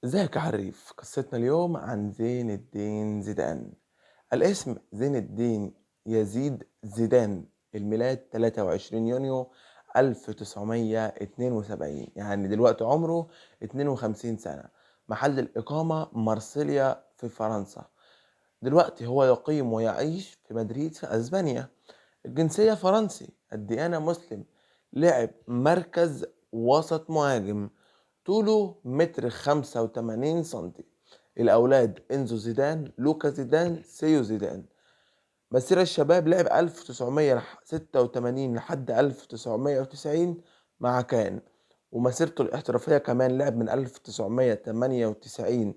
ازيك يا حريف؟ قصتنا اليوم عن زين الدين زيدان. الاسم زين الدين يزيد زيدان. الميلاد 23 يونيو 1972، يعني دلوقتي عمره 52 سنة. محل الإقامة مارسيليا في فرنسا. دلوقتي هو يقيم ويعيش في مدريد في أسبانيا. الجنسية فرنسي، الديانة مسلم. لعب مركز وسط مهاجم. طوله متر 85 سنتي. الأولاد إنزو زيدان، لوكا زيدان، سيو زيدان. مسيرة الشباب لعب 1986 لحد 1990 مع كان. ومسيرته الاحترافية كمان لعب من 1998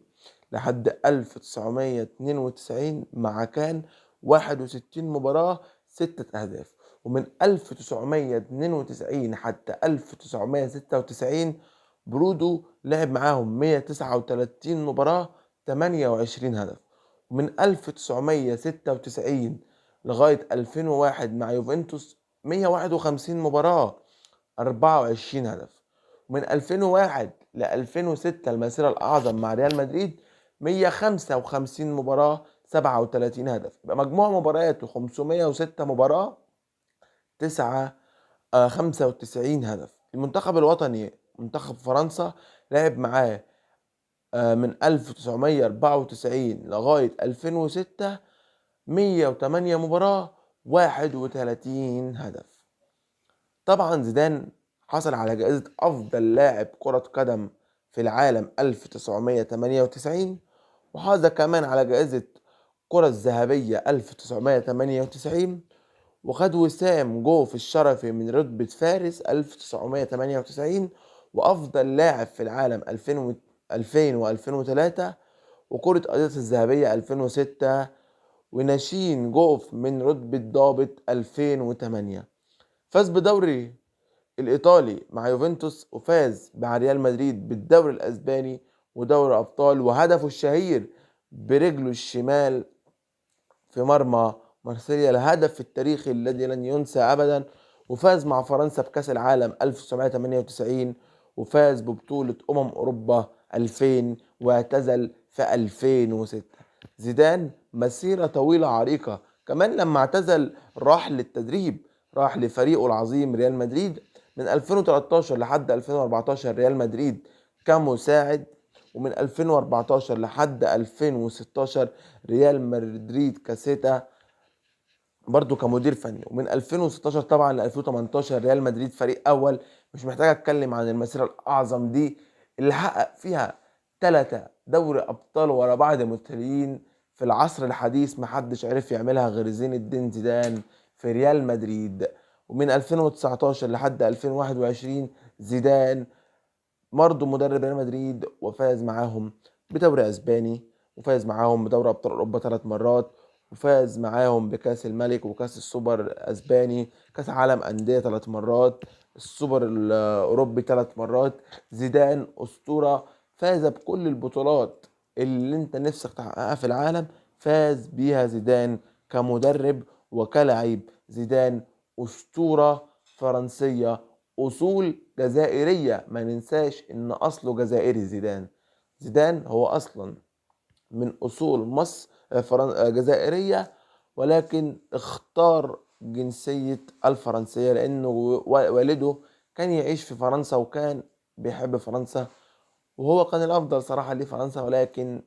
لحد 1992 مع كان. 61 مباراة، 6 أهداف. ومن 1992 حتى 1996 برودو لعب معاهم 139 مباراة، 28 هدف. ومن 1996 لغاية 2001 مع يوفنتوس 151 مباراة، 24 هدف. ومن 2001 ل 2006 المسيرة الأعظم مع ريال مدريد 155 مباراة، 37 هدف. يبقى مجموع مبارياته 506 مباراة، 9 95 هدف. المنتخب الوطني منتخب فرنسا لعب معاه من 1994 لغاية 2006 108 مباراة، 31 هدف. طبعا زيدان حصل على جائزة أفضل لاعب كرة قدم في العالم 1998، وحاز كمان على جائزة كرة الذهبية 1998، وخد وسام جوف الشرفي من رتبة فارس 1998، وأفضل لاعب في العالم 2000 و2003، وكرة قضية الذهبية 2006، وناشين جوف من رتبة ضابط 2008. فاز بدوري الإيطالي مع يوفنتوس، وفاز مع ريال مدريد بالدوري الأسباني ودوري أبطال، وهدفه الشهير برجله الشمال في مرمى مارسيليا، الهدف التاريخي الذي لن ينسى أبدا. وفاز مع فرنسا بكأس العالم 1998، وفاز ببطولة أوروبا 2000، واعتزل في 2006. زيدان مسيرة طويلة عريقة. كمان لما اعتزل راح للتدريب، راح لفريقه العظيم ريال مدريد من 2013 لحد 2014 ريال مدريد كمساعد، ومن 2014 لحد 2016 ريال مدريد كاسيتا برضو كمدير فني. ومن 2016 طبعا ل 2018 ريال مدريد فريق اول. مش محتاج اتكلم عن المسيره الاعظم دي اللي حقق فيها 3 دوري ابطال ورا بعض متتاليين في العصر الحديث. محدش عرف يعملها غير زين الدين زيدان في ريال مدريد. ومن 2019 لحد 2021 زيدان برضه مدرب ريال مدريد، وفاز معاهم بدوري اسباني، وفاز معاهم بدوري ابطال اوروبا 3 مرات، وفاز معاهم بكاس الملك وكاس السوبر الاسباني، كاس عالم انديه 3 مرات، السوبر الاوروبي 3 مرات. زيدان اسطوره، فاز بكل البطولات اللي انت نفسك تحققها في العالم، فاز بيها زيدان كمدرب وكلاعب. زيدان اسطوره فرنسيه، اصول جزائريه. ما ننساش ان اصله جزائري. زيدان، زيدان هو اصلا من اصول مصر جزائريه، ولكن اختار جنسيه الفرنسيه لانه والده كان يعيش في فرنسا وكان بيحب فرنسا، وهو كان الافضل صراحه لفرنسا. ولكن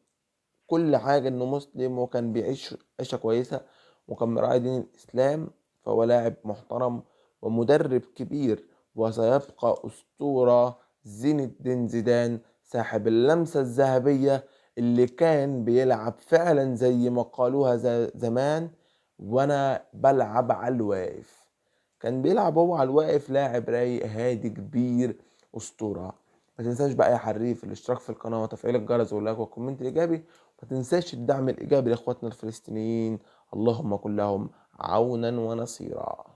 كل حاجه انه مسلم وكان بيعيش عيشه كويسه وكان مراعي دين الاسلام، فهو لاعب محترم ومدرب كبير، وسيبقى أسطورة. زين الدين زيدان صاحب اللمسة الذهبية، اللي كان بيلعب فعلا زي ما قالوها زمان، وانا بلعب على الواقف. كان بيلعب هو على الواقف، لاعب رايق هادي كبير، أسطورة. ما تنساش بقى يا حريف الاشتراك في القناة وتفعيل الجرس واللايك والكومنت الإيجابي. ما تنساش الدعم الإيجابي لإخواتنا الفلسطينيين. اللهم كن لهم عونا ونصيرا.